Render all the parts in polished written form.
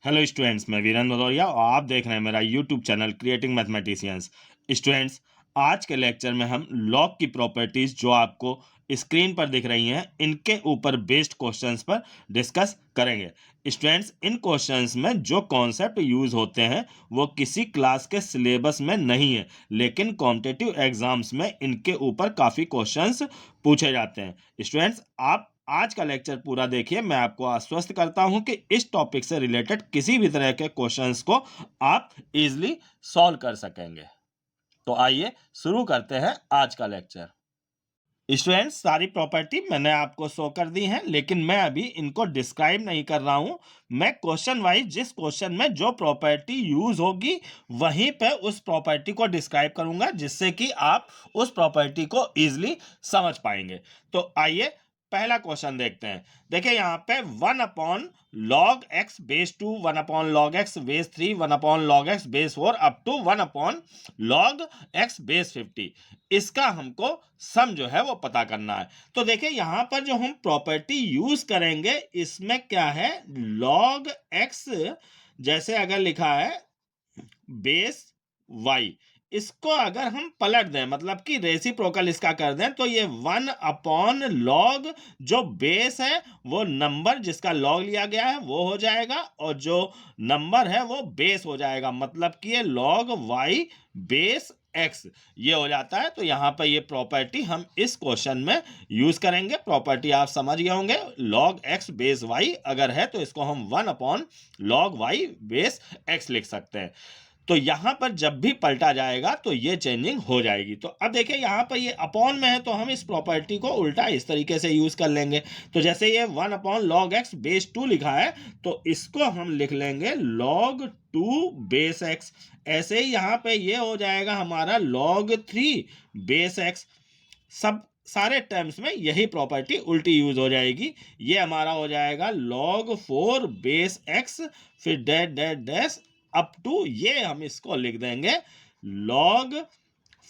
Hello students, मैं वीरेंद्र भदौरिया और आप देख रहे हैं मेरा YouTube channel creating mathematicians. Students, आज के लेक्चर में हम लॉग की प्रॉपर्टीज जो आपको स्क्रीन पर दिख रही हैं इनके ऊपर बेस्ड क्वेश्चंस पर डिस्कस करेंगे। स्टूडेंट्स, इन क्वेश्चंस में जो कॉन्सेप्ट यूज होते हैं वो किसी क्लास के सिलेबस में नहीं है, लेकिन कॉम्पिटिटिव एग्जाम्स में इनके ऊपर काफ़ी क्वेश्चंस पूछे जाते हैं। स्टूडेंट्स, आप आज का लेक्चर पूरा देखिए। मैं आपको आश्वस्त करता हूं कि इस टॉपिक से रिलेटेड किसी भी तरह के क्वेश्चंस को आप इजीली सॉल्व कर सकेंगे। तो आइए शुरू करते हैं आज का लेक्चर। स्टूडेंट्स, सारी प्रॉपर्टी मैंने आपको शो कर दी है, लेकिन मैं अभी इनको डिस्क्राइब नहीं कर रहा हूं। मैं क्वेश्चन वाइज जिस क्वेश्चन में जो प्रॉपर्टी यूज होगी वहीं पे उस प्रॉपर्टी को डिस्क्राइब करूंगा, जिससे कि आप उस प्रॉपर्टी को इजीली समझ पाएंगे। तो आइए पहला क्वेश्चन देखते हैं। देखिए यहाँ पे 1/log x⁻², 1/log x⁻3, 1/log x⁻4 up to 1/log x⁻50। इसका हमको सम जो है वो पता करना है। तो देखिए यहाँ पर जो हम प्रॉपर्टी यूज करेंगे इसमें क्या है, log x जैसे अगर लिखा है बेस y, इसको अगर हम पलट दें, मतलब कि रेसिप्रोकल इसका कर दें, तो ये 1/log जो बेस है वो नंबर जिसका log लिया गया है वो हो जाएगा, और जो नंबर है वो बेस हो जाएगा, मतलब कि ये log y बेस x ये हो जाता है। तो यहाँ पर ये प्रॉपर्टी हम इस क्वेश्चन में यूज करेंगे। प्रॉपर्टी आप समझ गए होंगे, log x बेस y अगर है तो इसको हम 1/log y बेस x लिख सकते हैं। तो यहां पर जब भी पलटा जाएगा तो ये चेंजिंग हो जाएगी। तो अब देखिए यहाँ पर ये अपॉन में है, तो हम इस प्रॉपर्टी को उल्टा इस तरीके से यूज कर लेंगे। तो जैसे ये 1/log x⁻2 लिखा है तो इसको हम लिख लेंगे log 2 बेस x। ऐसे ही यहाँ पे ये हो जाएगा हमारा log 3 बेस x। सब सारे टर्म्स में यही प्रॉपर्टी उल्टी यूज हो जाएगी। ये हमारा हो जाएगा log 4 बेस x, फिर dash dash dash up to, ये हम इसको लिख देंगे log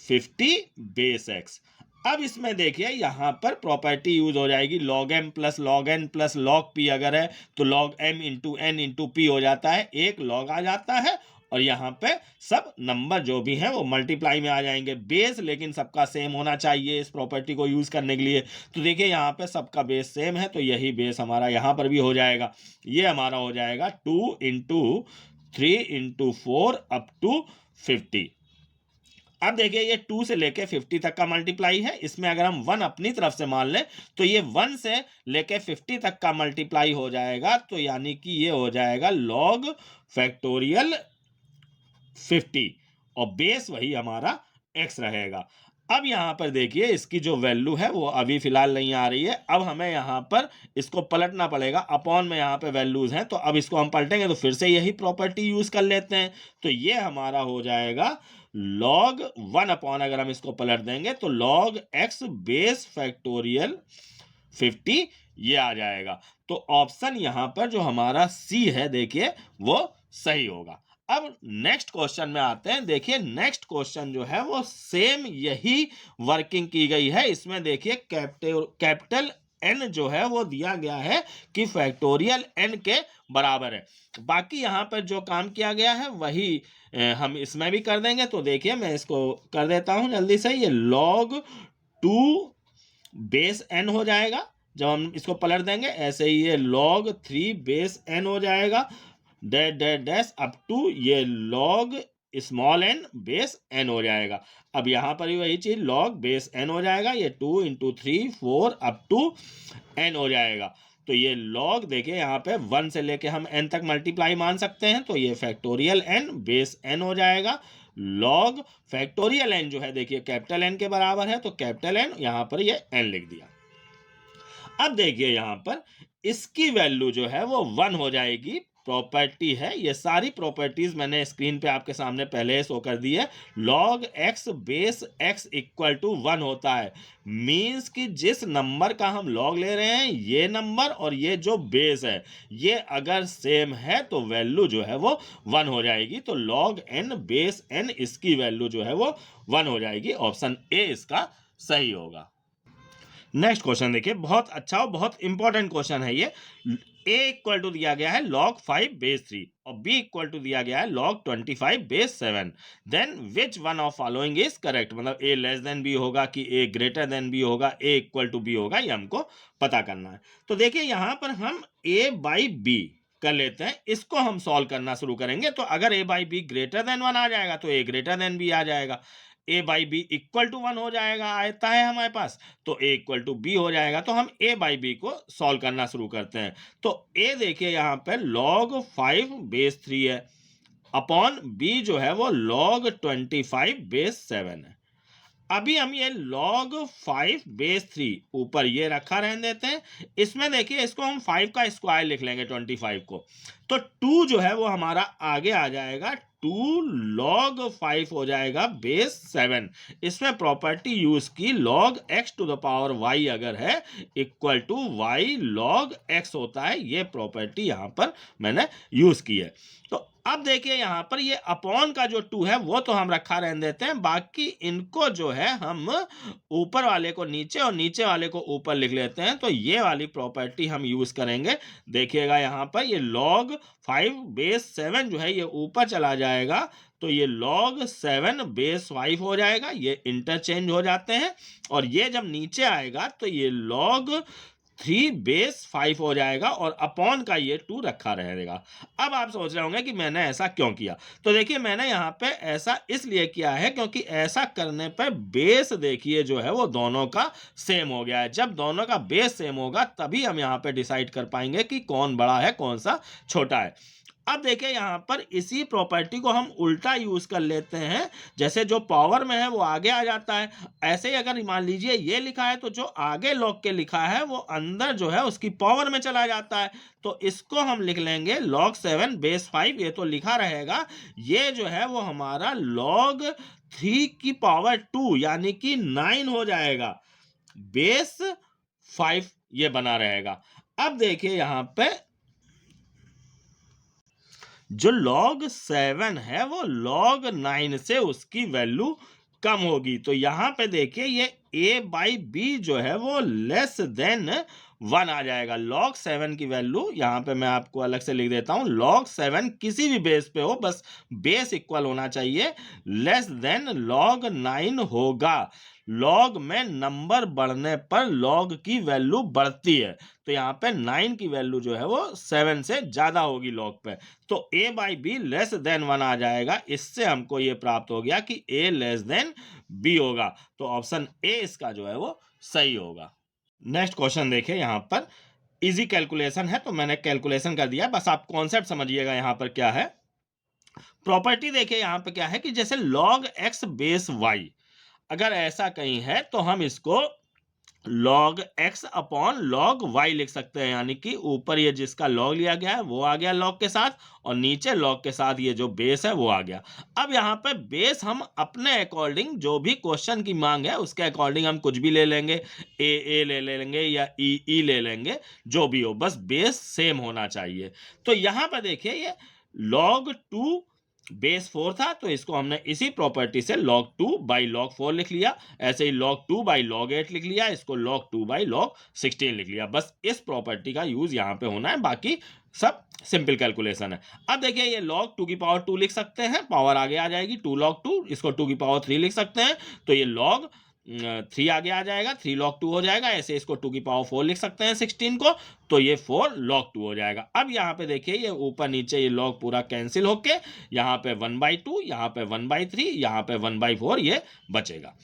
50 बेस x। अब इसमें देखिए यहाँ पर प्रॉपर्टी यूज हो जाएगी log m plus log n plus log p अगर है तो log m into n into p हो जाता है, एक log आ जाता है, और यहाँ पे सब नंबर जो भी हैं वो मल्टीप्लाई में आ जाएंगे। बेस लेकिन सबका सेम होना चाहिए इस प्रॉपर्टी को यूज करने के लिए। तो देखिए यहाँ पे सबका बेस सेम है, तो यही बेस हमारा यहाँ पर भी हो जाएगा। ये हमारा हो जाएगा 2 इंटू 3 इंटू 4 अप टू 50। अब देखिए ये 2 से लेके 50 तक का मल्टीप्लाई है, इसमें अगर हम 1 अपनी तरफ से मान लें तो ये 1 से लेके 50 तक का मल्टीप्लाई हो जाएगा। तो यानी कि ये हो जाएगा log फैक्टोरियल 50, और बेस वही हमारा x रहेगा। अब यहाँ पर देखिए इसकी जो वैल्यू है वो अभी फिलहाल नहीं आ रही है। अब हमें यहाँ पर इसको पलटना पड़ेगा। अपॉन में यहाँ पे वैल्यूज हैं, तो अब इसको हम पलटेंगे तो फिर से यही प्रॉपर्टी यूज कर लेते हैं। तो ये हमारा हो जाएगा log 1 अगर हम इसको पलट देंगे तो log x बेस फैक्टोरियल 50 ये आ जाएगा। तो ऑप्शन यहाँ पर जो हमारा सी है देखिए वो सही होगा। अब नेक्स्ट क्वेश्चन में आते हैं। देखिए नेक्स्ट क्वेश्चन जो है वो सेम यही वर्किंग की गई है। इसमें देखिए कैपिटल n जो है वो दिया गया है कि फैक्टोरियल n के बराबर है। बाकी यहाँ पर जो काम किया गया है वही हम इसमें भी कर देंगे। तो देखिए मैं इसको कर देता हूं जल्दी से। ये log 2 बेस n हो जाएगा जब हम इसको पलट देंगे। ऐसे ही ये log 3 बेस n हो जाएगा, dash dash dash up to ये log small n base n हो जाएगा। अब यहाँ पर भी वही चीज log बेस n हो जाएगा, ये 2 इंटू 3 4 अप टू n हो जाएगा। तो ये log देखिए यहाँ पे 1 से लेके हम n तक मल्टीप्लाई मान सकते हैं, तो ये फैक्टोरियल n बेस n हो जाएगा। log फैक्टोरियल n जो है देखिए कैपिटल n के बराबर है, तो कैपिटल n यहाँ पर ये n लिख दिया। अब देखिए यहाँ पर इसकी वैल्यू जो है वो 1 हो जाएगी। प्रॉपर्टी है, ये सारी प्रॉपर्टीज मैंने स्क्रीन पे आपके सामने पहले शो कर दी है। log x base x equal to 1 होता है, मींस कि जिस नंबर का हम log ले रहे हैं ये नंबर और ये जो बेस है ये अगर सेम है तो वैल्यू जो है वो 1 हो जाएगी। तो log n बेस n इसकी वैल्यू जो है वो 1 हो जाएगी। ऑप्शन ए इसका सही होगा। नेक्स्ट क्वेश्चन देखिए, बहुत अच्छा और बहुत इंपॉर्टेंट क्वेश्चन है ये। a इक्वल टू दिया गया है log 5 बेस 3 और b इक्वल टू दिया गया है log 25 base 7, then which one of following is correct, मतलब a लेस देन b होगा कि a ग्रेटर देन b होगा, a इक्वल टू b होगा, ये हमको पता करना है। तो देखिए यहाँ पर हम a बाई b कर लेते हैं, इसको हम सॉल्व करना शुरू करेंगे। तो अगर a by B greater than 1 आ जाएगा तो a ग्रेटर देन b आ जाएगा, a by B equal to 1 हो जाएगा, आता है हमारे पास, तो a इक्वल टू b हो जाएगा। तो हम a बाई बी को सॉल्व करना शुरू करते हैं। तो a देखिए यहाँ पे log 5 बेस 3 है, अपॉन b जो है वो log 25 बेस 7 है। अभी हम ये log 5 बेस 3 ऊपर ये रखा रहने देते हैं। इसमें देखिए इसको हम 5 का स्क्वायर लिख लेंगे 25 को, तो 2 जो है वो हमारा आगे आ जाएगा, 2 log 5 हो जाएगा बेस 7। इसमें प्रॉपर्टी यूज की log x to the power y अगर है equal to y log x होता है, ये प्रॉपर्टी यहाँ पर मैंने यूज की है। तो अब देखिए यहाँ पर ये अपॉन का जो 2 है वो तो हम रखा रहने देते हैं, बाकी इनको जो है हम ऊपर वाले को नीचे और नीचे वाले को ऊपर लिख लेते हैं। तो ये वाली प्रॉपर्टी हम यूज करेंगे। देखिएगा यहाँ पर ये log 5 बेस 7 जो है ये ऊपर चला जाएगा, तो ये log 7 बेस 5 हो जाएगा, ये इंटरचेंज हो जाते हैं। और ये जब नीचे आएगा तो ये log 3 बेस 5 हो जाएगा और अपॉन का ये 2 रखा रहेगा। अब आप सोच रहे होंगे कि मैंने ऐसा क्यों किया, तो देखिए मैंने यहाँ पे ऐसा इसलिए किया है क्योंकि ऐसा करने पर बेस देखिए जो है वो दोनों का सेम हो गया है। जब दोनों का बेस सेम होगा तभी हम यहाँ पे डिसाइड कर पाएंगे कि कौन बड़ा है कौन सा छोटा है। अब देखिए यहाँ पर इसी प्रॉपर्टी को हम उल्टा यूज कर लेते हैं, जैसे जो पावर में है वो आगे आ जाता है। ऐसे ही अगर मान लीजिए ये लिखा है तो जो आगे log के लिखा है वो अंदर जो है उसकी पावर में चला जाता है। तो इसको हम लिख लेंगे log 7 बेस 5, ये तो लिखा रहेगा, ये जो है वो हमारा log 3 की पावर 2 यानी कि 9 हो जाएगा, बेस 5 ये बना रहेगा। अब देखिए यहाँ पे जो log 7 है वो log 9 से उसकी वैल्यू कम होगी। तो यहाँ पे देखिए ये a बाई बी जो है वो लेस देन 1 आ जाएगा। log 7 की वैल्यू यहाँ पे मैं आपको अलग से लिख देता हूँ, log 7 किसी भी बेस पे हो, बस बेस इक्वल होना चाहिए, लेस देन log 9 होगा। log में नंबर बढ़ने पर log की वैल्यू बढ़ती है, तो यहाँ पे 9 की वैल्यू जो है वो 7 से ज्यादा होगी log पे, तो a by be less than 1 आ जाएगा। इससे हमको ये प्राप्त हो गया कि a लेस देन b होगा, तो ऑप्शन ए इसका जो है वो सही होगा। नेक्स्ट क्वेश्चन देखिए, यहाँ पर इजी कैलकुलेशन है तो मैंने कैलकुलेशन कर दिया, बस आप कॉन्सेप्ट समझिएगा। यहाँ पर क्या है प्रॉपर्टी, देखिए यहाँ पे क्या है कि जैसे log x बेस y अगर ऐसा कहीं है तो हम इसको log x upon log y लिख सकते हैं, यानी कि ऊपर ये जिसका log लिया गया है वो आ गया log के साथ और नीचे log के साथ ये जो बेस है वो आ गया। अब यहाँ पे बेस हम अपने अकॉर्डिंग जो भी क्वेश्चन की मांग है उसके अकॉर्डिंग हम कुछ भी ले लेंगे, ए ले लेंगे या ई ले लेंगे, जो भी हो, बस बेस सेम होना चाहिए। तो यहाँ पे देखिए ये log 2 बेस 4 था, तो इसको हमने इसी प्रॉपर्टी से log 2 बाई log 4 लिख लिया। ऐसे ही log 2 बाई log 8 लिख लिया, इसको log 2 बाई log 16 लिख लिया। बस इस प्रॉपर्टी का यूज यहाँ पे होना है, बाकी सब सिंपल कैलकुलेशन है। अब देखिए ये log 2 की पावर 2 लिख सकते हैं, पावर आगे आ जाएगी 2 log 2, इसको 2 की पावर 3 लिख सकते हैं, तो ये log 3 आगे आ जाएगा, 3 log 2 हो जाएगा। ऐसे इसको 2 की पावर 4 लिख सकते हैं 16 को, तो ये 4 log 2 हो जाएगा। अब यहाँ पे देखिए ये ऊपर नीचे ये log पूरा कैंसिल होके यहाँ पे 1/2, यहाँ पे 1/3, यहाँ पे 1/4 ये बचेगा।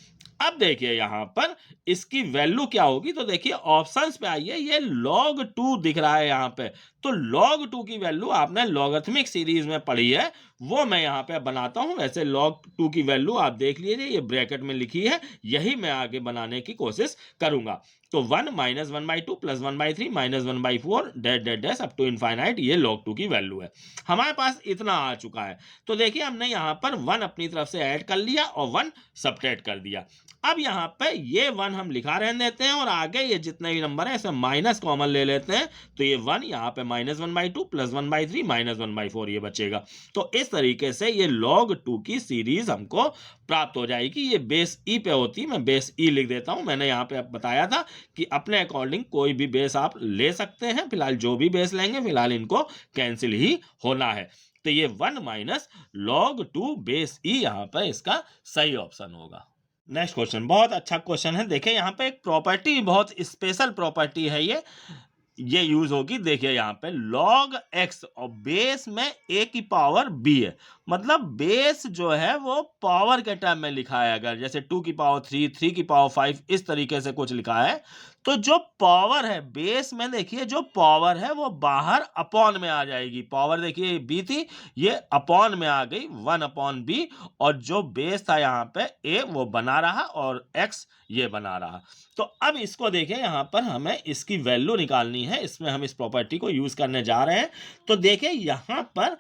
अब देखिए यहाँ पर इसकी वैल्यू क्या होगी, तो देखिए ऑप्शंस पे आइए, ये log 2 दिख रहा है यहाँ पे, तो log 2 की वैल्यू आपने लॉगरिथमिक सीरीज में पढ़ी है, वो मैं यहाँ पे बनाता हूं। वैसे log 2 की वैल्यू आप देख लीजिए, ये ब्रैकेट में लिखी है, यही मैं आगे बनाने की कोशिश करूंगा। तो 1 minus 1/2 plus 1/3 minus 1/4 dash up to infinite, ये log 2 की वैल्यू है। हमारे पास इतना आ चुका है, तो देखिए हमने यहाँ पर 1 अपनी तरफ से ऐड कर लिया और 1 सब्ट्रैक्ट कर दिया। अब यहाँ पे ये 1 हम लिखा रहने देते हैं और आगे ये जितने भी नंबर है इसमें माइनस कॉमन ले लेते हैं, तो ये 1 यहाँ पे माइनस 1/2 प्लस 1/3 माइनस 1/4 ये बचेगा। तो इस तरीके से ये log 2 की सीरीज हमको प्राप्त हो जाएगी। ये बेस ई पे होती है, मैं बेस ई लिख देता हूं। मैंने यहाँ पे बताया था कि अपने अकॉर्डिंग कोई भी बेस आप ले सकते हैं। फिलहाल जो भी बेस लेंगे फिलहाल इनको कैंसिल ही होना है। तो ये 1 माइनस log 2 बेस ई यहाँ पर इसका सही ऑप्शन होगा। नेक्स्ट क्वेश्चन बहुत अच्छा क्वेश्चन है। देखिए यहाँ पे एक प्रॉपर्टी, बहुत स्पेशल प्रॉपर्टी है ये यूज होगी। देखिए यहाँ पे log x और बेस में a की पावर b है, मतलब बेस जो है वो पावर के टर्म में लिखा है। अगर जैसे 2 की पावर 3, 3 की पावर 5 इस तरीके से कुछ लिखा है, तो जो पावर है बेस में, देखिए जो पावर है वो बाहर अपॉन में आ जाएगी। पावर देखिए b थी, ये अपॉन में आ गई 1 अपॉन b, और जो बेस था यहाँ पे a वो बना रहा और x ये बना रहा। तो अब इसको देखिए, यहाँ पर हमें इसकी वैल्यू निकालनी है। इसमें हम इस प्रॉपर्टी को यूज करने जा रहे हैं। तो देखिए यहाँ पर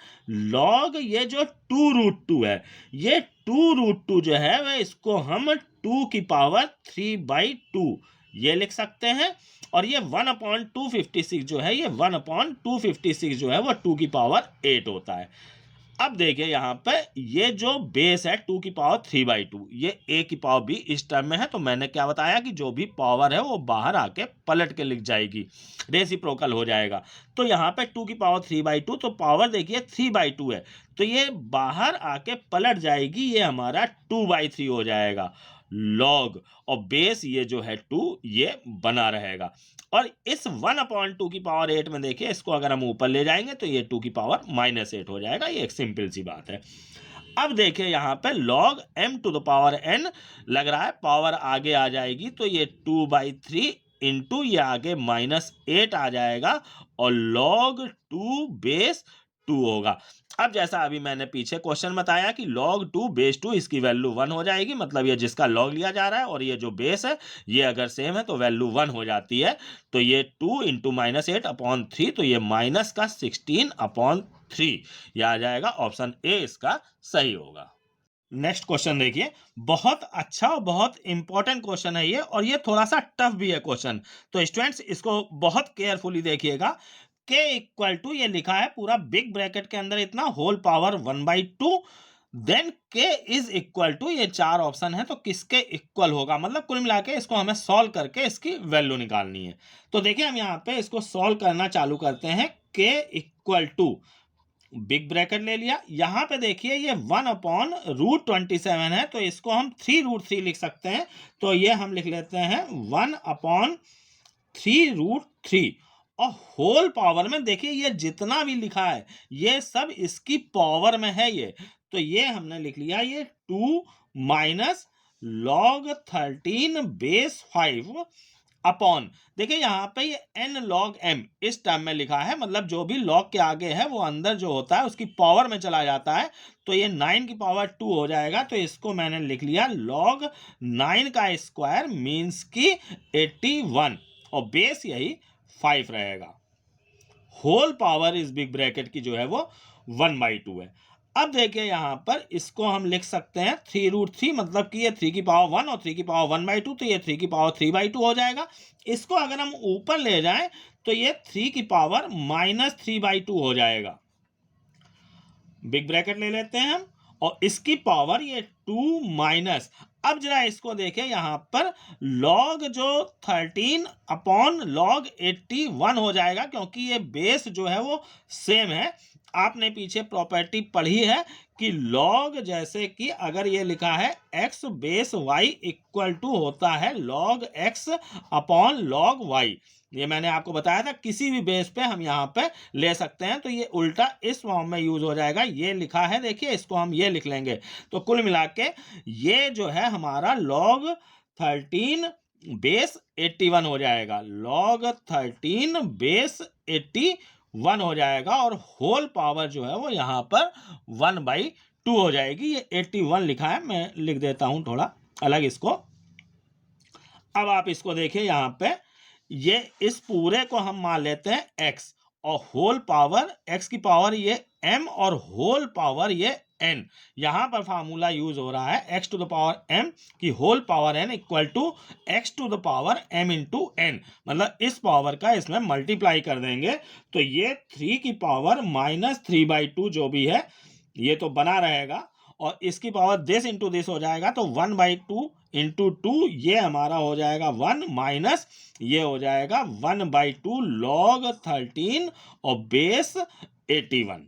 log ये जो 2√2 है, ये 2√2 जो है वह इसको हम 2 की पावर 3/2 ये लिख सकते हैं। और ये 1/256 जो है, ये 1/256 जो है वो 2 की पावर 8 होता है। अब देखिए यहाँ पे ये जो बेस है 2 की पावर 3/2, ये a की पावर b इस टर्म में है। तो मैंने क्या बताया कि जो भी पावर है वो बाहर आके पलट के लिख जाएगी, रेसिप्रोकल हो जाएगा। तो यहाँ पे 2 की पावर 3/2, तो पावर देखिए 3/2 है, तो ये बाहर आके पलट जाएगी, ये हमारा 2/3 हो जाएगा log, और बेस ये जो है 2 ये बना रहेगा। और इस 1/2 की पावर 8 में देखिए, इसको अगर हम ऊपर ले जाएंगे तो ये 2 की पावर -8 हो जाएगा। ये एक सिंपल सी बात है। अब देखिए यहाँ पे log m to the power n लग रहा है, पावर आगे आ जाएगी, तो ये 2/3 इंटू ये आगे -8 आ जाएगा, और log 2 बेस 2 होगा। अब जैसा अभी मैंने पीछे क्वेश्चन बताया कि log 2 बेस 2 इसकी वैल्यू 1 हो जाएगी, मतलब ये जिसका log लिया जा रहा है और ये जो बेस है ये अगर सेम है तो वैल्यू 1 हो जाती है। तो ये 2 इंटू -8/3, तो ये माइनस का 16/3 ये आ जाएगा। ऑप्शन ए इसका सही होगा। नेक्स्ट क्वेश्चन देखिए, बहुत अच्छा और बहुत इंपॉर्टेंट क्वेश्चन है ये, और ये थोड़ा सा टफ भी है क्वेश्चन। तो स्टूडेंट्स इसको बहुत केयरफुली देखिएगा। k इक्वल टू ये लिखा है पूरा बिग ब्रैकेट के अंदर इतना, whole power 1/2, then k is equal to, ये 4 ऑप्शन है, तो किसके इक्वल होगा, मतलब कुल मिला के इसको हमें सॉल्व करके इसकी वैल्यू निकालनी है। तो देखिए हम यहाँ पे इसको सॉल्व करना चालू करते हैं। k equal to big bracket ले लिया, यहां पे देखिए ये 1/√27 है, तो इसको हम 3√3 लिख सकते हैं। तो ये हम लिख लेते हैं 1/3√3, और होल पावर में देखिए ये जितना भी लिखा है ये सब इसकी पावर में है ये, तो ये हमने लिख लिया ये 2 माइनस log 13 बेस 5 अपॉन, देखिए यहाँ पे ये n log m इस टर्म में लिखा है, मतलब जो भी log के आगे है वो अंदर जो होता है उसकी पावर में चला जाता है। तो ये 9 की पावर 2 हो जाएगा, तो इसको मैंने लिख लिया log 9 का स्क्वायर मीन्स की 81, और बेस यही 5 रहेगा। होल पावर इस बिग ब्रैकेट की जो है वो 1/2 है। अब देखिए यहाँ पर इसको हम लिख सकते हैं 3√3, मतलब कि ये 3 की पावर 1 और 3 की पावर 1/2, तो ये 3 की पावर 3/2 हो जाएगा। इसको अगर हम ऊपर ले जाएं तो ये 3 की पावर -3/2 हो जाएगा। बिग ब्रैकेट ले लेते हैं हम, और इसकी पावर ये 2 माइनस, अब जरा इसको देखें यहाँ पर log जो 13 अपॉन log 81 हो जाएगा, क्योंकि ये बेस जो है वो सेम है। आपने पीछे प्रॉपर्टी पढ़ी है कि log, जैसे कि अगर ये लिखा है x base y equal to होता है log x upon log y, ये मैंने आपको बताया था किसी भी बेस पे हम यहाँ पे ले सकते हैं। तो ये उल्टा इस फॉर्म में यूज हो जाएगा, ये लिखा है देखिए, इसको हम ये लिख लेंगे। तो कुल मिला के ये जो है हमारा log 13 बेस 81 हो जाएगा, log 13 बेस 81 हो जाएगा, और होल पावर जो है वो यहाँ पर 1/2 हो जाएगी। ये 81 लिखा है, मैं लिख देता हूं थोड़ा अलग इसको। अब आप इसको देखिए यहाँ पे, ये इस पूरे को हम मान लेते हैं x, और होल पावर x की पावर ये m, और होल पावर ये n। यहां पर फार्मूला यूज हो रहा है x to the power m की whole power n equal to x to the power m into n, मतलब इस पावर का इसमें मल्टीप्लाई कर देंगे, तो ये 3 की पावर -3/2 जो भी है ये तो बना रहेगा, और इसकी पावर दिस इंटू दिस हो जाएगा, तो 1/2 इंटू 2 ये हमारा हो जाएगा 1 माइनस ये हो जाएगा 1/2 log 13 और बेस 81।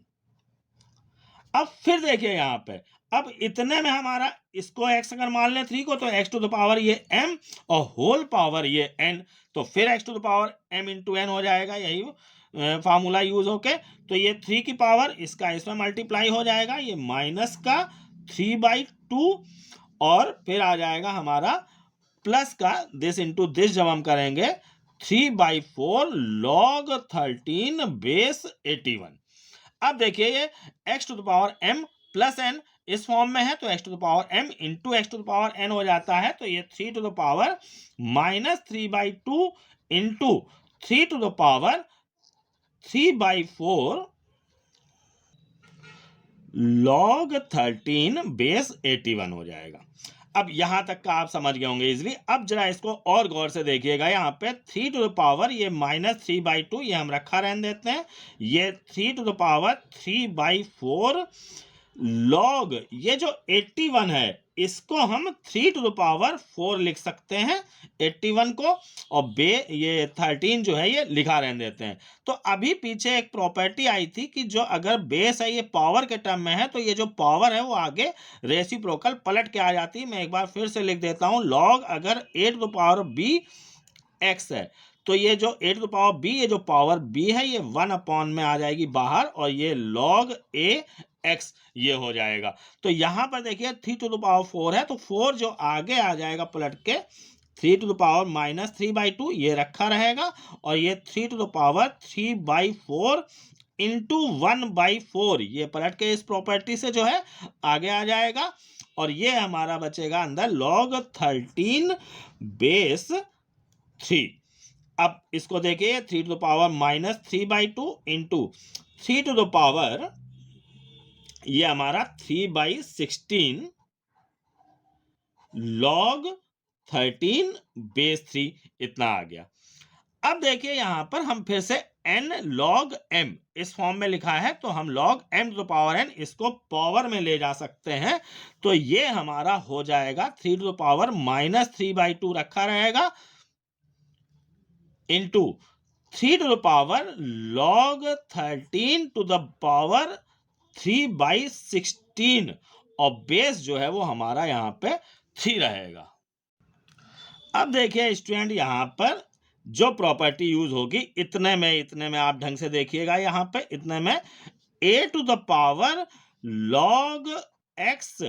अब फिर देखिए यहाँ पे, अब इतने में हमारा इसको x अगर मान लें 3 को, तो x टू द पावर ये m और होल पावर ये n, तो फिर x to the power m into n हो जाएगा, यही फार्मूला यूज होके। तो ये 3 की पावर इसका इसमें मल्टीप्लाई हो जाएगा, ये माइनस का 3/2 और फिर आ जाएगा हमारा प्लस का दिस इंटू दिस जब हम करेंगे 3/4 log 13 बेस 81। अब देखिए ये x to the power m plus n इस फॉर्म में है, तो x to the power m into x to the power n हो जाता है, तो ये 3 to the power minus 3/2 into 3 to the power 3/4 log 13 बेस 81 हो जाएगा। अब यहां तक का आप समझ गए होंगे इजिली। अब जरा इसको और गौर से देखिएगा, यहाँ पे 3 टू द पावर ये माइनस 3/2 ये हम रखा रहने देते हैं, ये 3 टू द पावर 3/4 लॉग ये जो 81 है इसको हम 3 टू द पावर 4 लिख सकते हैं 81 को, और ये 13 जो है ये लिखा रहने देते हैं। तो अभी पीछे एक प्रॉपर्टी आई थी कि जो अगर बेस है ये पावर के टर्म में है, तो ये जो पावर है वो आगे रेसिप्रोकल पलट के आ जाती है। मैं एक बार फिर से लिख देता हूं, लॉग अगर a to the power b x है, तो ये जो a to the power b ये जो पावर b है ये 1 में आ जाएगी बाहर, और ये log a x ये हो जाएगा। तो यहां पर देखिए 3 टू द पावर 4 है, तो 4 जो आगे आ जाएगा पलट के 3 टू द पावर माइनस 3/2 ये रखा रहेगा, और ये 3 टू द पावर 3/4 इंटू 1/4 ये पलट के इस प्रॉपर्टी से जो है आगे आ जाएगा, और ये हमारा बचेगा अंदर log 13 बेस 3। अब इसको देखिए 3 to the power minus 3/2 into 3 to the power ये हमारा 3/16 log 13 बेस 3 इतना आ गया। अब देखिए यहां पर हम फिर से n log m इस फॉर्म में लिखा है, तो हम log m to the power n इसको पावर में ले जा सकते हैं, तो ये हमारा हो जाएगा 3 टू द पावर माइनस 3/2 रखा रहेगा into 3 to the power log 13 to the power 3/16 और बेस जो है वो हमारा यहाँ पे 3 रहेगा। अब देखिए स्टूडेंट यहां पर जो प्रॉपर्टी यूज होगी इतने में आप ढंग से देखिएगा, यहाँ पे इतने में a to the power log x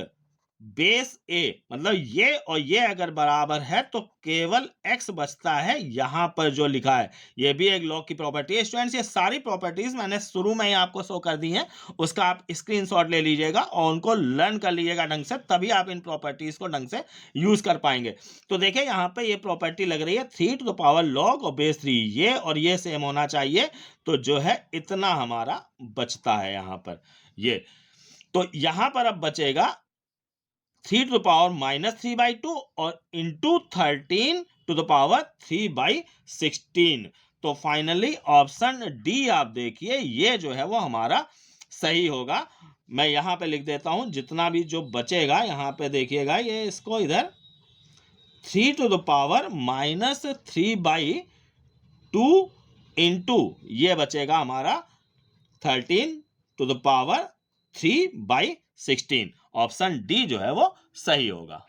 base a, मतलब ये और ये अगर बराबर है तो केवल x बचता है यहां पर जो लिखा है। ये भी एक लॉग की प्रॉपर्टी है स्टूडेंट्स। ये सारी प्रॉपर्टीज मैंने शुरू में ही आपको शो कर दी हैं, उसका आप स्क्रीनशॉट ले लीजिएगा और उनको लर्न कर लीजिएगा ढंग से, तभी आप इन प्रॉपर्टीज को ढंग से यूज कर पाएंगे। तो देखिए यहाँ पे ये प्रॉपर्टी लग रही है 3 टू द पावर log और बेस 3, ये और ये सेम होना चाहिए, तो जो है इतना हमारा बचता है यहाँ पर ये। तो यहां पर अब बचेगा 3 टू द पावर माइनस 3/2 और इंटू 13 टू द पावर 3/16। तो फाइनली ऑप्शन डी आप देखिए ये जो है वो हमारा सही होगा। मैं यहां पे लिख देता हूं, जितना भी जो बचेगा यहां पे देखिएगा, ये इसको इधर 3 to the power minus 3/2 into ये बचेगा हमारा 13 to the power 3/16। Option D जो है वो सही होगा।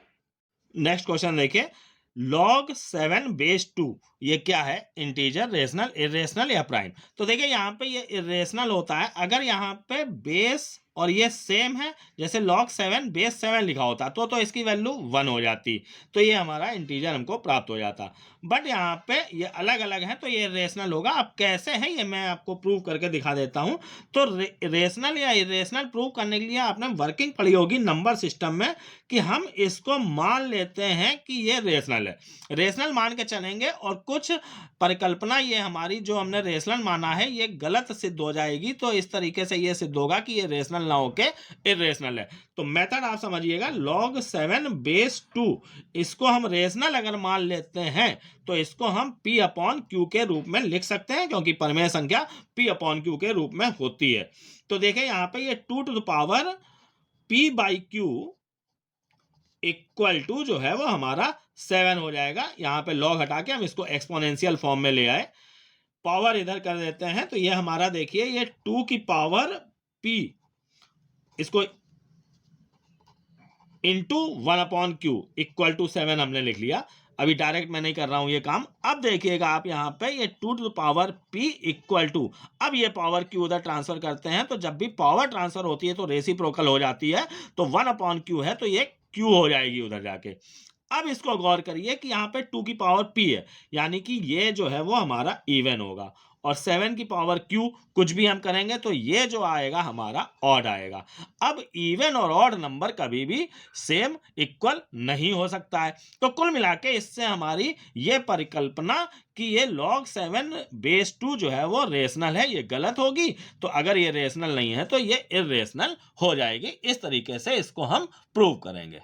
नेक्स्ट क्वेश्चन देखिए, log 7 बेस 2 ये क्या है? इंटीजर, रेशनल, इरेशनल या प्राइम? तो देखिए यहाँ पे ये इरेशनल होता है अगर यहाँ पे बेस और ये सेम है, जैसे log 7 बेस 7 लिखा होता तो इसकी वैल्यू 1 हो जाती, तो ये हमारा इंटीजर हमको प्राप्त हो जाता। बट यहाँ पे ये अलग अलग है तो ये रेशनल होगा। अब कैसे है ये मैं आपको प्रूव करके दिखा देता हूँ। तो रेशनल या इरेशनल प्रूव करने के लिए आपने वर्किंग पढ़ी होगी नंबर सिस्टम में कि हम इसको मान लेते हैं कि ये रेशनल है, रेशनल मान के चलेंगे और कुछ परिकल्पना ये हमारी जो हमने रेशनल माना है ये गलत सिद्ध हो जाएगी, तो इस तरीके से ये सिद्ध होगा कि ये रेशनल ना होके इरेशनल है। तो मेथड आप समझिएगा, log 7 बेस 2 इसको हम रेशनल अगर मान लेते हैं तो इसको हम p अपॉन q के रूप में लिख सकते हैं, क्योंकि परिमेय संख्या p अपॉन q के रूप में होती है। तो देखिए यहाँ पे ये 2 to the power p by Q equal to जो है वो हमारा 7 हो जाएगा। यहां पे लॉग हटा के हम इसको एक्सपोनेंशियल फॉर्म में ले आए, पावर इधर कर देते हैं, तो ये हमारा देखिए ये 2 की पावर p, इसको इंटू 1/q इक्वल टू 7 हमने लिख लिया। अभी डायरेक्ट मैं नहीं कर रहा हूं ये काम। अब देखिएगा आप यहाँ पे ये 2 to power p equal to, अब ये पावर q उधर ट्रांसफर करते हैं, तो जब भी पावर ट्रांसफर होती है तो रेसिप्रोकल हो जाती है, तो 1/q है तो ये q हो जाएगी उधर जाके। अब इसको गौर करिए कि यहाँ पे 2 की पावर p है, यानी कि ये जो है वो हमारा इवन होगा, और 7 की पावर q कुछ भी हम करेंगे तो ये जो आएगा हमारा ऑड आएगा। अब इवन और ऑड नंबर कभी भी सेम इक्वल नहीं हो सकता है। तो कुल मिला के इससे हमारी ये परिकल्पना कि ये log 7 बेस 2 जो है वो रेशनल है, ये गलत होगी। तो अगर ये रेशनल नहीं है तो ये इर्रेशनल हो जाएगी। इस तरीके से इसको हम प्रूव करेंगे।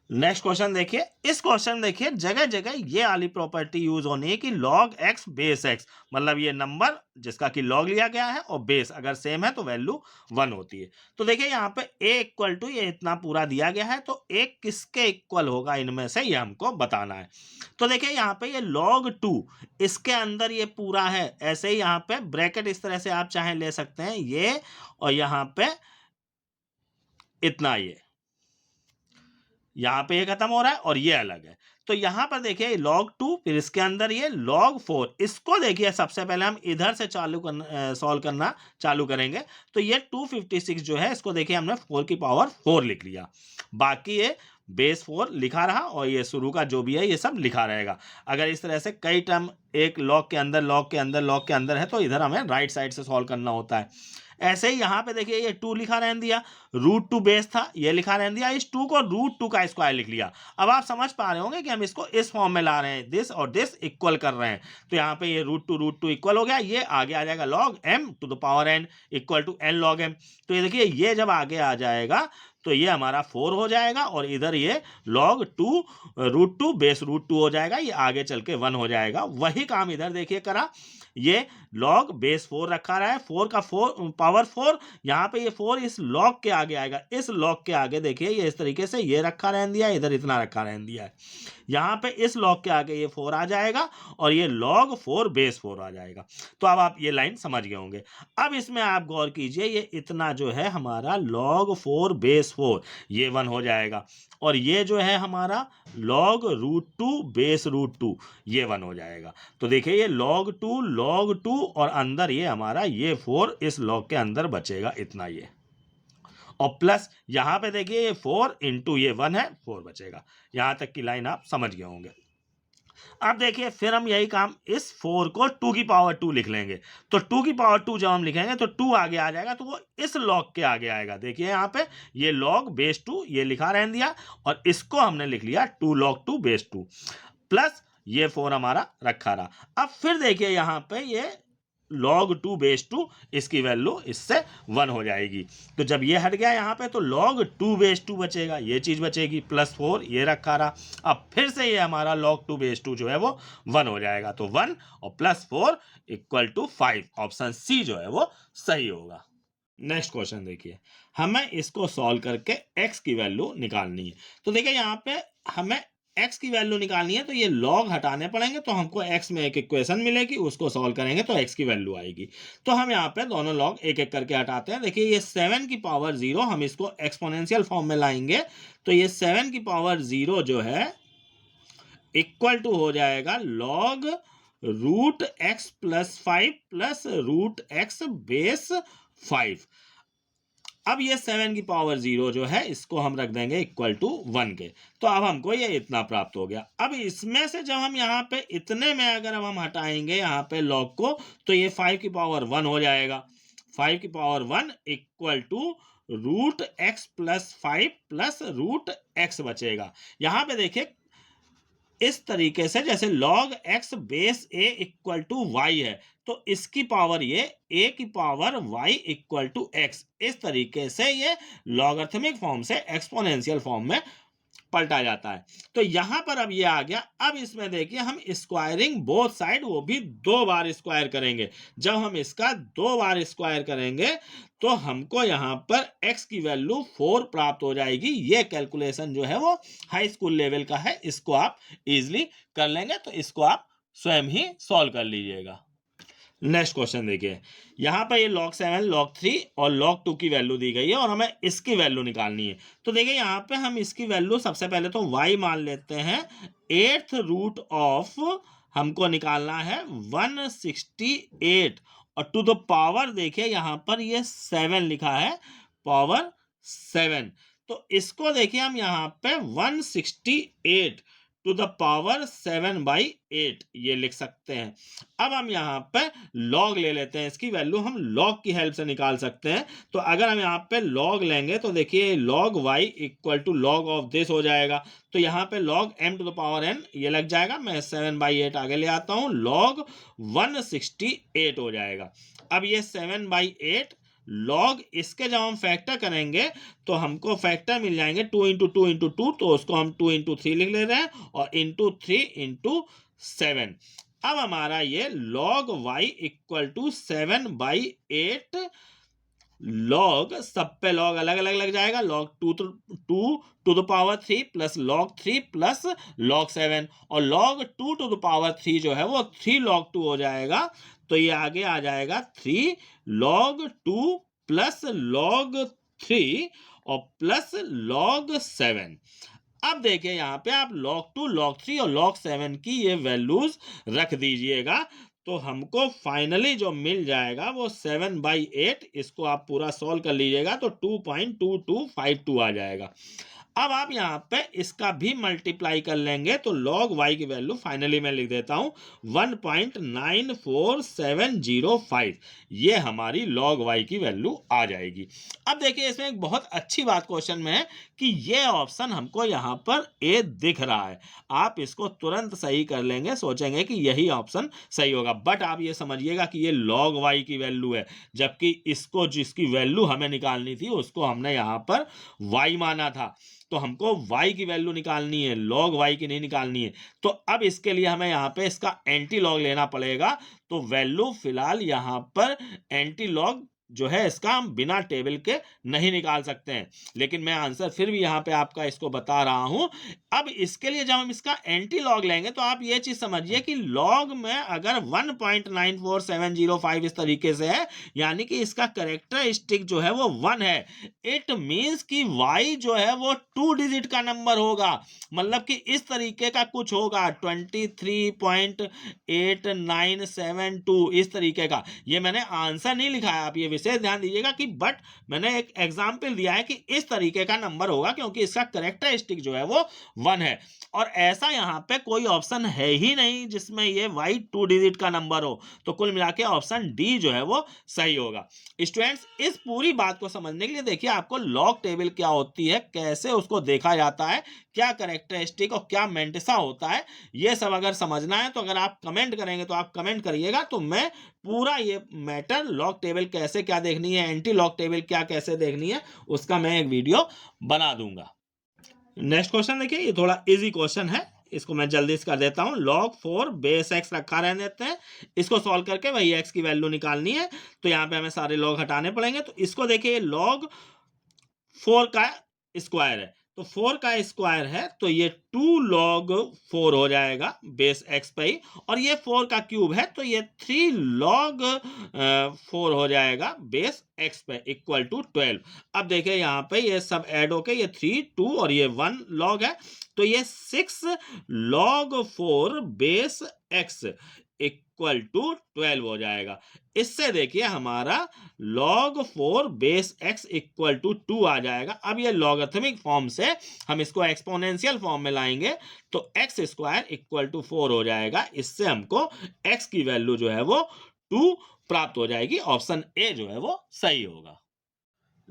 नेक्स्ट क्वेश्चन देखिए। इस क्वेश्चन देखिए जगह जगह ये वाली प्रॉपर्टी यूज होनी है कि log x बेस x, मतलब ये नंबर जिसका कि log लिया गया है और बेस अगर सेम है तो वैल्यू 1 होती है। तो देखिए यहाँ पे a इक्वल टू ये इतना पूरा दिया गया है, तो a किसके इक्वल होगा इनमें से ये हमको बताना है। तो देखिए यहाँ पे ये log 2 इसके अंदर ये पूरा है, ऐसे ही यहाँ पे ब्रैकेट इस तरह से आप चाहे ले सकते हैं, ये और यहाँ पे इतना, ये यहाँ पे ये खत्म हो रहा है और ये अलग है। तो यहाँ पर देखिए log 2, फिर इसके अंदर ये log 4, इसको देखिए सबसे पहले हम इधर से सॉल्व करना चालू करेंगे। तो ये 256 जो है इसको देखिए हमने 4 की पावर 4 लिख लिया, बाकी ये बेस 4 लिखा रहा और ये शुरू का जो भी है ये सब लिखा रहेगा। अगर इस तरह से कई टर्म एक log के अंदर log के अंदर log के अंदर है तो इधर हमें राइट साइड से सॉल्व करना होता है। ऐसे ही यहाँ पे देखिए ये 2 लिखा रहने दिया, √2 बेस था ये लिखा रहने दिया, इस 2 को √2 का स्क्वायर लिख लिया। अब आप समझ पा रहे होंगे कि हम इसको इस फॉर्म में ला रहे हैं, दिस और दिस इक्वल कर रहे हैं। तो यहाँ पे ये √2 इक्वल हो गया, ये आगे आ जाएगा log m to the power n equal to n log m। तो ये देखिए ये जब आगे आ जाएगा तो ये हमारा 4 हो जाएगा और इधर ये log 2 √2 बेस √2 हो जाएगा, ये आगे चल के 1 हो जाएगा। वही काम इधर देखिए करा, ये log बेस 4 रखा रहा है, 4 का 4 पावर 4, यहाँ पे ये 4 इस log के आगे आएगा, इस log के आगे देखिए ये इस तरीके से ये रखा रहने दिया, इधर इतना रखा रहने दिया है, यहाँ पे इस log के आगे ये 4 आ जाएगा और ये log 4 बेस 4 आ जाएगा। तो अब आप ये लाइन समझ गए होंगे। अब इसमें आप गौर कीजिए, ये इतना जो है हमारा log 4 बेस 4 ये 1 हो जाएगा, और ये जो है हमारा log √2 बेस √2 ये 1 हो जाएगा। तो देखिए ये log 2 और अंदर ये हमारा ये 4 इस log के अंदर बचेगा इतना, ये और प्लस यहाँ पे देखिए ये 4 इंटू ये 1 है, 4 बचेगा। यहाँ तक की लाइन आप समझ गए होंगे। अब देखिए फिर हम यही काम इस 4 को 2 की पावर 2 लिख लेंगे। तो 2 की पावर 2 जब हम लिखेंगे तो 2 आगे आ जाएगा, तो वो इस log के आगे आएगा। देखिए यहाँ पे ये log बेस 2 ये लिखा रहने दिया और इसको हमने लिख लिया 2 log 2 बेस 2 प्लस ये 4 हमारा रखा रहा। अब फिर देखिए यहाँ पे ये log 2 बेस 2 इसकी वैल्यू इससे 1 हो जाएगी। तो जब ये हट गया यहाँ पे तो log 2 बेस 2 बचेगा, ये चीज बचेगी, प्लस 4 ये रखा रहा। अब फिर से ये हमारा log 2 बेस 2 जो है वो 1 हो जाएगा। तो 1 और plus 4 equal to 5, option c जो है वो सही होगा। नेक्स्ट क्वेश्चन देखिए, हमें इसको सॉल्व करके x की वैल्यू निकालनी है। तो देखिए यहाँ पे हमें x की वैल्यू निकालनी है, तो ये log हटाने पड़ेंगे, तो हमको x में एक इक्वेशन मिलेगी, उसको सॉल्व करेंगे तो x की वैल्यू आएगी। तो हम यहाँ पे दोनों log एक एक करके हटाते हैं। देखिए ये 7 की पावर 0 हम इसको एक्सपोनेंशियल फॉर्म में लाएंगे, तो ये 7 की पावर 0 जो है इक्वल टू हो जाएगा log √x plus 5 plus √x base 5। अब ये 7 की पावर 0 जो है इसको हम रख देंगे इक्वल टू 1 के, तो अब हमको ये इतना प्राप्त हो गया। अब इसमें से जब हम यहाँ पे इतने में अगर अब हम हटाएंगे यहाँ पे log को, तो ये 5 की पावर 1 हो जाएगा। 5 की power 1 equal to √x plus 5 plus √x बचेगा। यहाँ पे देखिए इस तरीके से जैसे log x base a equal to y है, तो इसकी पावर ये a की power y equal to x, इस तरीके से ये लॉगरिथमिक फॉर्म से एक्सपोनेंशियल फॉर्म में पलटा जाता है। तो यहां पर अब ये आ गया। अब इसमें देखिए हम स्क्वायरिंग बोथ साइड, वो भी 2 बार स्क्वायर करेंगे। जब हम इसका 2 बार स्क्वायर करेंगे तो हमको यहाँ पर x की वैल्यू 4 प्राप्त हो जाएगी। ये कैलकुलेशन जो है वो हाई स्कूल लेवल का है, इसको आप इजीली कर लेंगे, तो इसको आप स्वयं ही सॉल्व कर लीजिएगा। नेक्स्ट क्वेश्चन देखिए, यहाँ पर ये log 7, log 3 और log 2 की वैल्यू दी गई है और हमें इसकी वैल्यू निकालनी है। तो देखिए यहाँ पे हम इसकी वैल्यू सबसे पहले तो y मान लेते हैं। 8th रूट ऑफ हमको निकालना है 168 और टू द पावर देखिए यहाँ पर ये 7 लिखा है, पावर 7। तो इसको देखिए हम यहाँ पे 168 टू द पावर 7/8 ये लिख सकते हैं। अब हम यहाँ पे log ले लेते हैं, इसकी वैल्यू हम log की हेल्प से निकाल सकते हैं। तो अगर हम यहाँ पे log लेंगे तो देखिए log y equal to log of this हो जाएगा। तो यहाँ पे log m to the power n ये लग जाएगा। मैं 7/8 आगे ले आता हूँ, log 168 हो जाएगा। अब ये 7/8 log इसके जब हम फैक्टर करेंगे तो हमको फैक्टर मिल जाएंगे 2 × 2 × 2, तो उसको हम 2 × 3 लिख ले रहे हैं और इंटू 3 × 7। अब हमारा ये log y equal to 7/8 log, सब पे log अलग अलग लग जाएगा, log 2 to the power 3 plus log 3 plus log 7 और log 2 टू द पावर 3 जो है वो 3 log 2 हो जाएगा। तो ये आगे आ जाएगा 3 log 2 प्लस log 3 और प्लस log 7। अब देखिए यहाँ पे आप log 2, log 3 और log 7 की ये वैल्यूज रख दीजिएगा, तो हमको फाइनली जो मिल जाएगा वो 7/8। इसको आप पूरा सॉल्व कर लीजिएगा तो 2.2252 आ जाएगा। अब आप यहाँ पे इसका भी मल्टीप्लाई कर लेंगे तो log y की वैल्यू फाइनली मैं लिख देता हूँ 1.94705। ये हमारी log y की वैल्यू आ जाएगी। अब देखिए इसमें एक बहुत अच्छी बात क्वेश्चन में है कि ये ऑप्शन हमको यहाँ पर ए दिख रहा है। आप इसको तुरंत सही कर लेंगे, सोचेंगे कि यही ऑप्शन सही होगा, बट आप ये समझिएगा कि ये log y की वैल्यू है, जबकि इसको जिसकी वैल्यू हमें निकालनी थी उसको हमने यहाँ पर y माना था। तो हमको y की वैल्यू निकालनी है, log y की नहीं निकालनी है। तो अब इसके लिए हमें यहाँ पे इसका एंटी लॉग लेना पड़ेगा। तो वैल्यू फिलहाल यहाँ पर एंटी लॉग जो है इसका हम बिना टेबल के नहीं निकाल सकते हैं, लेकिन मैं आंसर फिर भी यहाँ पे आपका इसको बता रहा हूँ। अब इसके लिए जब हम इसका एंटी लॉग लेंगे तो आप ये चीज समझिए कि लॉग में अगर 1.94705 इस तरीके से है, यानी कि इसका कैरेक्टरिस्टिक जो है वो 1 है। इट मींस कि y जो है वो 2 डिजिट का नंबर होगा, मतलब कि इस तरीके का कुछ होगा 23.8972 इस तरीके का। ये मैंने आंसर नहीं लिखा है, आप ये विशेष ध्यान दीजिएगा कि बट मैंने एक एग्जाम्पल दिया है कि इस तरीके का नंबर होगा, क्योंकि इसका कैरेक्टरिस्टिक जो है वो 1 है। और ऐसा यहाँ पे कोई ऑप्शन है ही नहीं जिसमें ये y 2 डिजिट का नंबर हो। तो कुल मिला के ऑप्शन डी जो है वो सही होगा। स्टूडेंट्स, इस पूरी बात को समझने के लिए देखिए आपको लॉग टेबल क्या होती है, कैसे उसको देखा जाता है, क्या कैरेक्टरिस्टिक और क्या मेंटिसा होता है, ये सब अगर समझना है तो अगर आप कमेंट करेंगे तो आप कमेंट करिएगा, तो मैं पूरा ये मैटर लॉग टेबल कैसे क्या देखनी है, एंटी लॉग टेबल क्या कैसे देखनी है, उसका मैं एक वीडियो बना दूंगा। नेक्स्ट क्वेश्चन देखिए, ये थोड़ा इजी क्वेश्चन है, इसको मैं जल्दी से कर देता हूं। log 4 बेस x रखा रहने देते हैं, इसको सॉल्व करके वही x की वैल्यू निकालनी है। तो यहाँ पे हमें सारे log हटाने पड़ेंगे। तो इसको देखिए log 4 का स्क्वायर है, तो 4 का स्क्वायर है तो ये 2 log 4 हो जाएगा बेस x पे ही, और ये 4 का क्यूब है तो ये 3 log 4 हो जाएगा बेस x पे इक्वल टू 12। अब देखिए यहाँ पे ये सब ऐड होके ये 3, 2 और ये 1 log है, तो ये 6 log 4 base x equal to 12 हो जाएगा। इससे देखिए हमारा log 4 base x equal to 2 आ जाएगा। अब ये लॉगरिथमिक फॉर्म से हम इसको एक्सपोनेंशियल फॉर्म में लाएंगे तो x स्क्वायर इक्वल टू 4 हो जाएगा। इससे हमको x की वैल्यू जो है वो 2 प्राप्त हो जाएगी। ऑप्शन ए जो है वो सही होगा।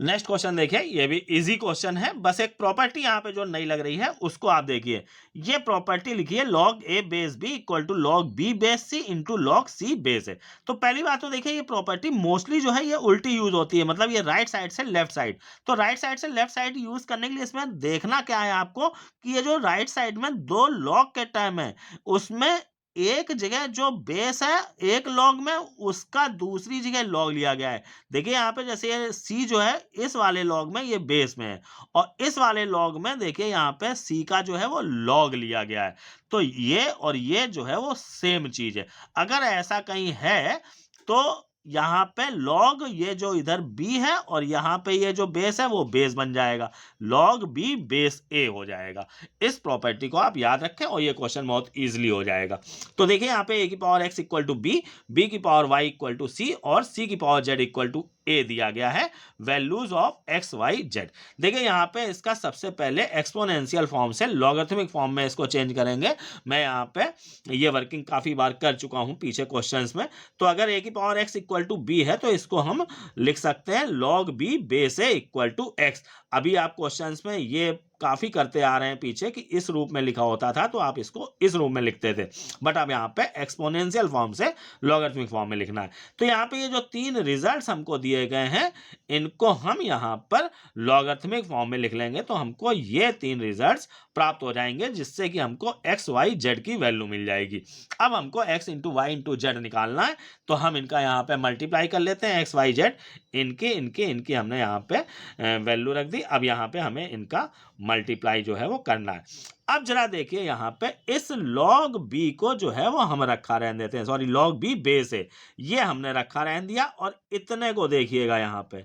नेक्स्ट क्वेश्चन देखिए, ये भी इजी क्वेश्चन है, बस एक प्रॉपर्टी यहाँ पे जो नई लग रही है उसको आप देखिए। ये प्रॉपर्टी लिखिए log a base b equal to log b base c into log c base a। तो पहली बात तो देखिए, ये प्रॉपर्टी मोस्टली जो है ये उल्टी यूज होती है, मतलब ये राइट साइड से लेफ्ट साइड। तो राइट साइड से लेफ्ट साइड यूज करने के लिए इसमें देखना क्या है आपको, कि ये जो राइट साइड में दो log के टर्म है, उसमें एक जगह जो बेस है एक लॉग में, उसका दूसरी जगह लॉग लिया गया है। देखिए यहाँ पे जैसे ये सी जो है इस वाले लॉग में ये बेस में है, और इस वाले लॉग में देखिए यहाँ पे सी का जो है वो लॉग लिया गया है। तो ये और ये जो है वो सेम चीज है। अगर ऐसा कहीं है तो यहाँ पे लॉग ये जो इधर बी है और यहाँ पे ये जो बेस है वो बेस बन जाएगा, लॉग बी बेस ए हो जाएगा। इस प्रॉपर्टी को आप याद रखें और ये क्वेश्चन बहुत इजीली हो जाएगा। तो देखिए यहाँ पे ए की power x equal to B, B की power y equal to C और सी की power z equal to A दिया गया है, values of x y z. देखिए यहाँ पे इसका सबसे पहले एक्सपोनेंशियल फॉर्म से लॉगरिथमिक फॉर्म में इसको चेंज करेंगे। मैं यहाँ पे ये वर्किंग काफी बार कर चुका हूँ पीछे क्वेश्चंस में। तो अगर ए की power x equal to b है तो इसको हम लिख सकते हैं log b base a equal to x. अभी आप क्वेश्चंस में ये काफी करते आ रहे हैं पीछे कि इस रूप में लिखा होता था तो आप इसको इस रूप में लिखते थे, बट अब यहाँ पे एक्सपोनेंशियल फॉर्म से लॉगरिथमिक फॉर्म में लिखना है। तो यहाँ पे ये जो तीन रिजल्ट्स हमको दिए गए हैं इनको हम यहाँ पर लॉगरिथमिक फॉर्म में लिख लेंगे, तो हमको ये तीन रिजल्ट्स प्राप्त हो जाएंगे, जिससे कि हमको एक्स वाई जेड की वैल्यू मिल जाएगी। अब हमको x into y into z निकालना है, तो हम इनका यहाँ पे मल्टीप्लाई कर लेते हैं, एक्स वाई जेड इनके इनके इनकी हमने यहाँ पे वैल्यू रख दी। अब यहाँ पे हमें इनका मल्टीप्लाई जो है वो करना है। अब जरा देखिए यहाँ पे इस log b को जो है वो हम रखा रहने देते हैं, सॉरी log b बेस है, ये हमने रखा रहने दिया। और इतने को देखिएगा यहाँ पे,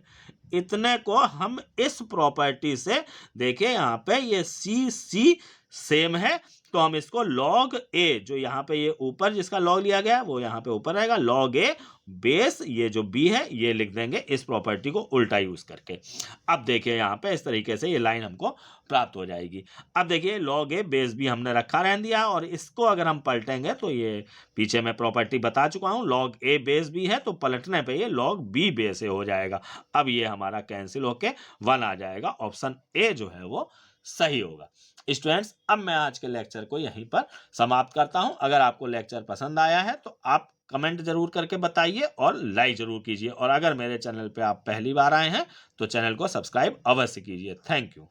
इतने को हम इस प्रॉपर्टी से देखिए यहाँ पे ये c सेम है, तो हम इसको log a जो यहाँ पे ये ऊपर जिसका log लिया गया वो यहाँ पे ऊपर रहेगा, log a बेस ये जो b है ये लिख देंगे इस प्रॉपर्टी को उल्टा यूज करके। अब देखिए यहाँ पे इस तरीके से ये लाइन हमको प्राप्त हो जाएगी। अब देखिए log a बेस b हमने रखा रहने दिया, और इसको अगर हम पलटेंगे तो ये पीछे मैं प्रॉपर्टी बता चुका हूँ, log a बेस b है तो पलटने पे ये log b बेस a हो जाएगा। अब ये हमारा कैंसिल होके 1 आ जाएगा, ऑप्शन ए जो है वो सही होगा। स्टूडेंट्स, अब मैं आज के लेक्चर को यहीं पर समाप्त करता हूं। अगर आपको लेक्चर पसंद आया है तो आप कमेंट जरूर करके बताइए और लाइक जरूर कीजिए, और अगर मेरे चैनल पे आप पहली बार आए हैं तो चैनल को सब्सक्राइब अवश्य कीजिए। Thank you.